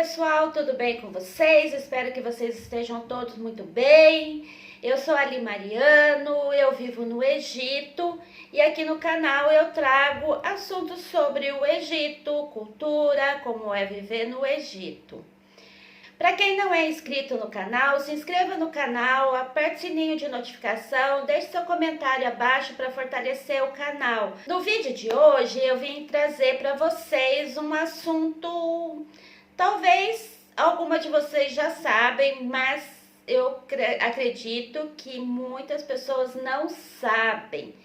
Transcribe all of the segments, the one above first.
pessoal, tudo bem com vocês? Espero que vocês estejam todos muito bem. Eu sou Ali Mariano, eu vivo no Egito e aqui no canal eu trago assuntos sobre o Egito, cultura, como é viver no Egito. Para quem não é inscrito no canal, se inscreva no canal, aperte o sininho de notificação, deixe seu comentário abaixo para fortalecer o canal. No vídeo de hoje eu vim trazer para vocês um assunto, talvez alguma de vocês já sabem, mas eu acredito que muitas pessoas não sabem.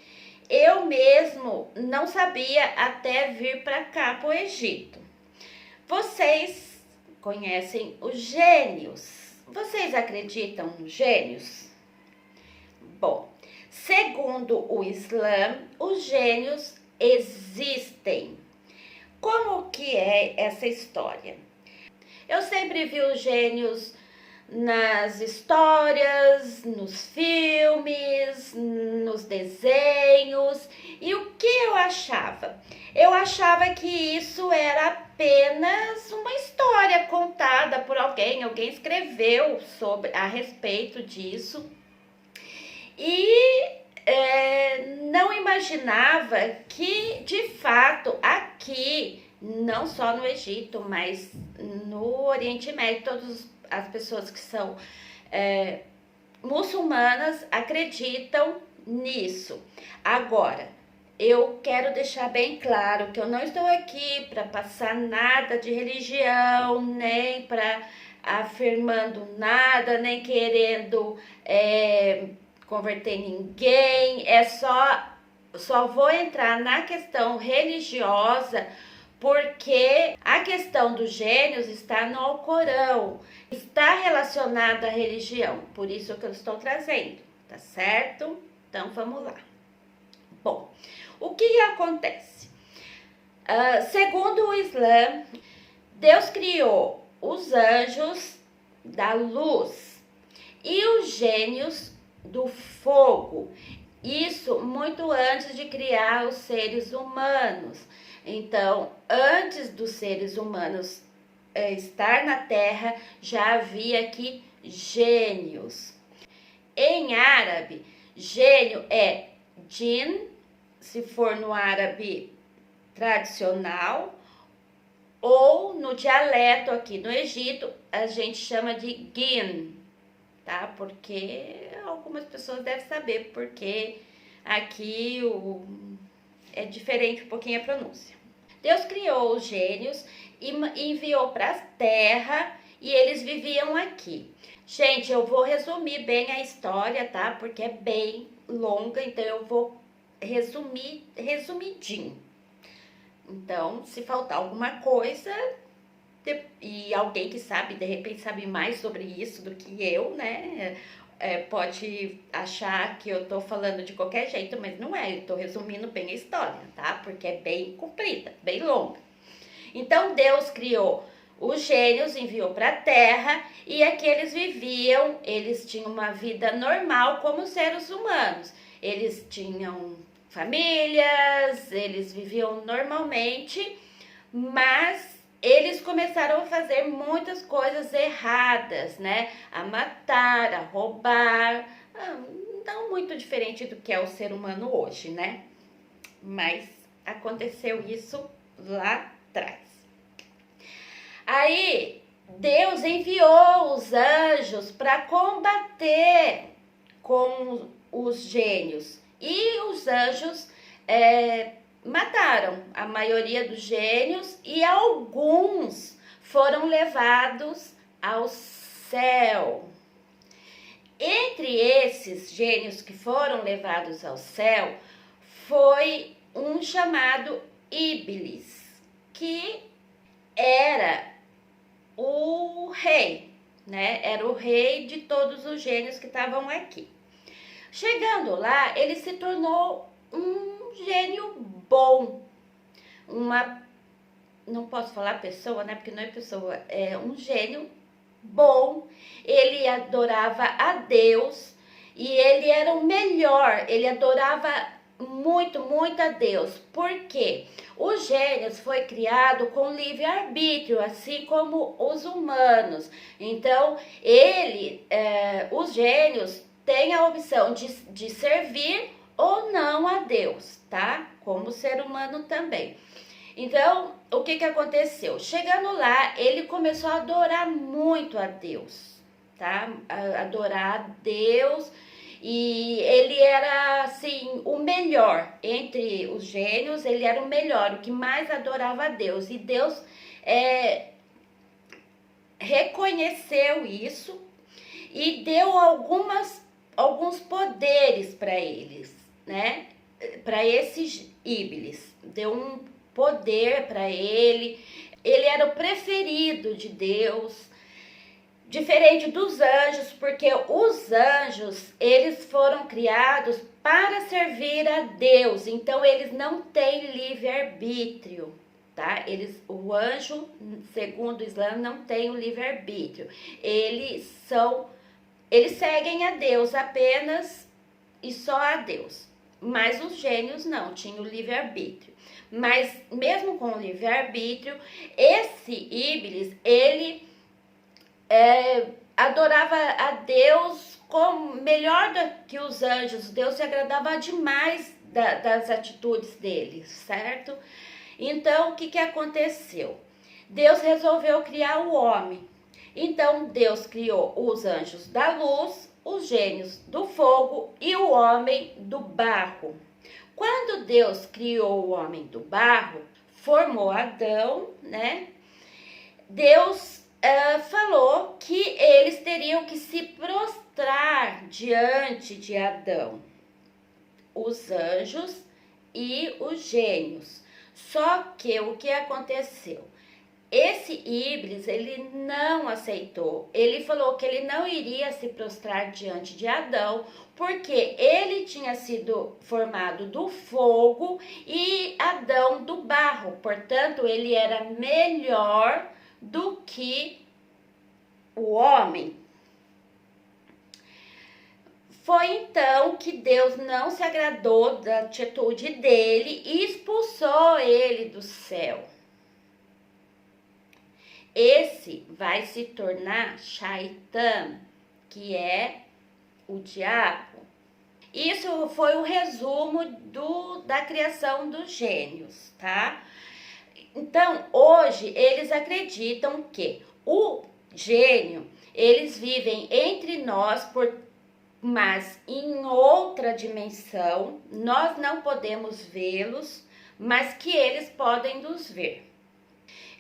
Eu mesmo não sabia até vir para cá, para o Egito. Vocês conhecem os gênios. Vocês acreditam nos gênios? Bom, segundo o Islã, os gênios existem. Como que é essa história? Eu sempre vi os gênios nas histórias, nos filmes, nos desenhos. E o que eu achava? Eu achava que isso era apenas uma história contada por alguém. Alguém escreveu a respeito disso. E não imaginava que, de fato, aqui, não só no Egito, mas no Oriente Médio, todas as pessoas que são muçulmanas acreditam nisso. Agora, eu quero deixar bem claro que eu não estou aqui para passar nada de religião, nem para afirmando nada, nem querendo converter ninguém. Só vou entrar na questão religiosa porque a questão dos gênios está no Alcorão, está relacionada à religião, por isso que eu estou trazendo, tá certo? Então vamos lá. Bom, o que acontece? Segundo o Islã, Deus criou os anjos da luz e os gênios do fogo. Isso muito antes de criar os seres humanos. Então, antes dos seres humanos estar na Terra, já havia aqui gênios. Em árabe, gênio é jinn, se for no árabe tradicional, ou no dialeto aqui no Egito, a gente chama de jinn, tá? Porque algumas pessoas devem saber, porque aqui é diferente um pouquinho a pronúncia. Deus criou os gênios e enviou para a Terra e eles viviam aqui. Gente, eu vou resumir bem a história, tá? Porque é bem longa, então eu vou resumidinho. Então, se faltar alguma coisa e alguém que sabe, de repente sabe mais sobre isso do que eu, né? Pode achar que eu tô falando de qualquer jeito, mas não é, eu tô resumindo bem a história, tá? Porque é bem comprida, bem longa. Então, Deus criou os gênios, enviou para a Terra e aqui eles viviam, eles tinham uma vida normal como seres humanos. Eles tinham famílias, eles viviam normalmente, mas eles começaram a fazer muitas coisas erradas, né? A matar, a roubar, não muito diferente do que é o ser humano hoje, né? Mas aconteceu isso lá atrás. Aí, Deus enviou os anjos para combater com os gênios. E os anjos mataram a maioria dos gênios e alguns foram levados ao céu. Entre esses gênios que foram levados ao céu, foi um chamado Iblis, que era o rei, né? Era o rei de todos os gênios que estavam aqui. Chegando lá, ele se tornou um gênio bom. Não posso falar pessoa, né? Porque não é pessoa, é um gênio bom. Ele adorava a Deus e ele era o melhor. Ele adorava muito a Deus, porque os gênios foi criado com livre-arbítrio, assim como os humanos. Então, os gênios têm a opção de servir ou não a Deus, tá? Como ser humano também. Então, o que aconteceu? Chegando lá, ele começou a adorar muito a Deus, tá? Adorar a Deus. E ele era, assim, o melhor entre os gênios, ele era o melhor, o que mais adorava a Deus. E Deus reconheceu isso e deu alguns poderes para eles, né? Para esses Íbilis. Deu um poder para ele. Ele era o preferido de Deus. Diferente dos anjos, porque os anjos, eles foram criados para servir a Deus, então eles não têm livre-arbítrio, tá? O anjo, segundo o Islã, não tem o livre-arbítrio. Eles seguem a Deus apenas e só a Deus. Mas os gênios não, tinham o livre-arbítrio. Mas mesmo com o livre-arbítrio, esse Íbilis, ele adorava a Deus melhor que os anjos. Deus se agradava demais das atitudes deles, certo? Então, o que aconteceu? Deus resolveu criar o homem. Então, Deus criou os anjos da luz, os gênios do fogo e o homem do barro. Quando Deus criou o homem do barro, formou Adão, né? Deus falou que eles teriam que se prostrar diante de Adão, os anjos e os gênios. Só que o que aconteceu? Esse Íbilis, ele não aceitou. Ele falou que ele não iria se prostrar diante de Adão, porque ele tinha sido formado do fogo e Adão do barro. Portanto, ele era melhor do que o homem. Foi então que Deus não se agradou da atitude dele e expulsou ele do céu. Esse vai se tornar Shaitan, que é o diabo. Isso foi o resumo da criação dos gênios, tá? Então, hoje, eles acreditam que o gênio, eles vivem entre nós, mas em outra dimensão. Nós não podemos vê-los, mas que eles podem nos ver.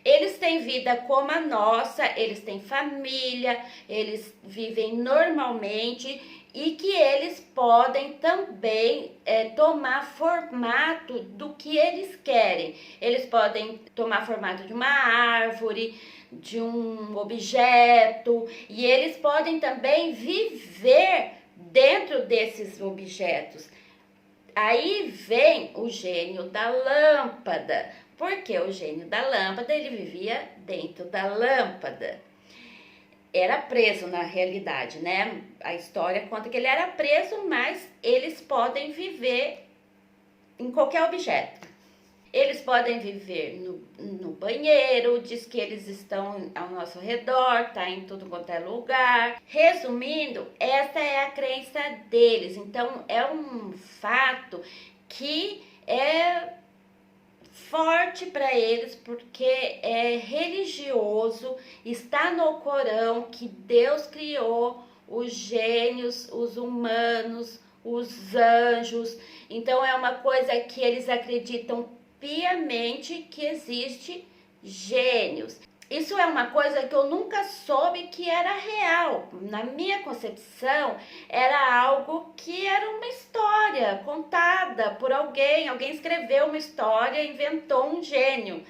Eles têm vida como a nossa, eles têm família, eles vivem normalmente e que eles podem também tomar formato do que eles querem. Eles podem tomar formato de uma árvore, de um objeto, e eles podem também viver dentro desses objetos. Aí vem o gênio da lâmpada, porque o gênio da lâmpada, ele vivia dentro da lâmpada. Era preso na realidade, né? A história conta que ele era preso, mas eles podem viver em qualquer objeto. Eles podem viver no banheiro, diz que eles estão ao nosso redor, tá em tudo quanto é lugar. Resumindo, essa é a crença deles. Então, é um fato que é forte para eles, porque é religioso, está no Corão que Deus criou os gênios, os humanos, os anjos. Então é uma coisa que eles acreditam piamente, que existe gênios. Isso é uma coisa que eu nunca soube que era real. Na minha concepção, era algo que era uma história contada por alguém. Alguém escreveu uma história, inventou um gênio.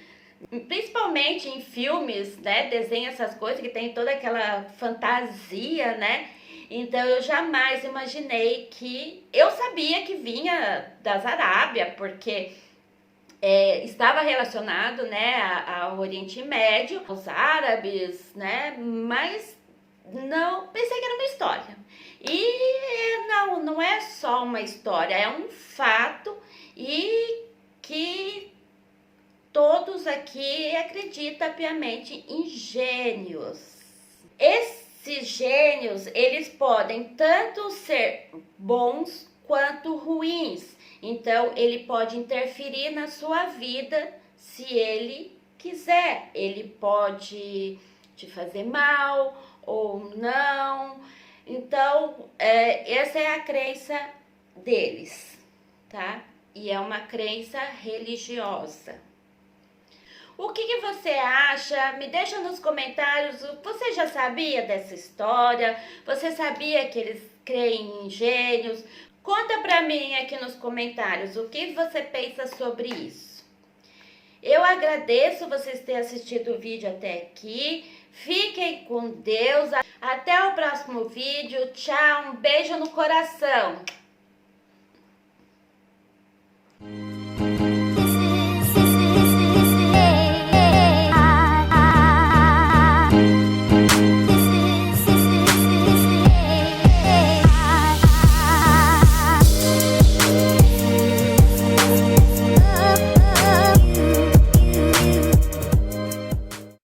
Principalmente em filmes, né? Desenha essas coisas que tem toda aquela fantasia, né? Então eu jamais imaginei que... Eu sabia que vinha das Arábia, porque... estava relacionado, né, ao Oriente Médio, aos árabes, né, mas não pensei que era uma história. E não é só uma história, é um fato e que todos aqui acreditam piamente em gênios. Esses gênios, eles podem tanto ser bons quanto ruins. Então, ele pode interferir na sua vida se ele quiser. Ele pode te fazer mal ou não. Então, essa é a crença deles, tá? E é uma crença religiosa. O que você acha? Me deixa nos comentários. Você já sabia dessa história? Você sabia que eles creem em gênios? Conta pra mim aqui nos comentários o que você pensa sobre isso. Eu agradeço vocês terem assistido o vídeo até aqui. Fiquem com Deus. Até o próximo vídeo. Tchau, um beijo no coração.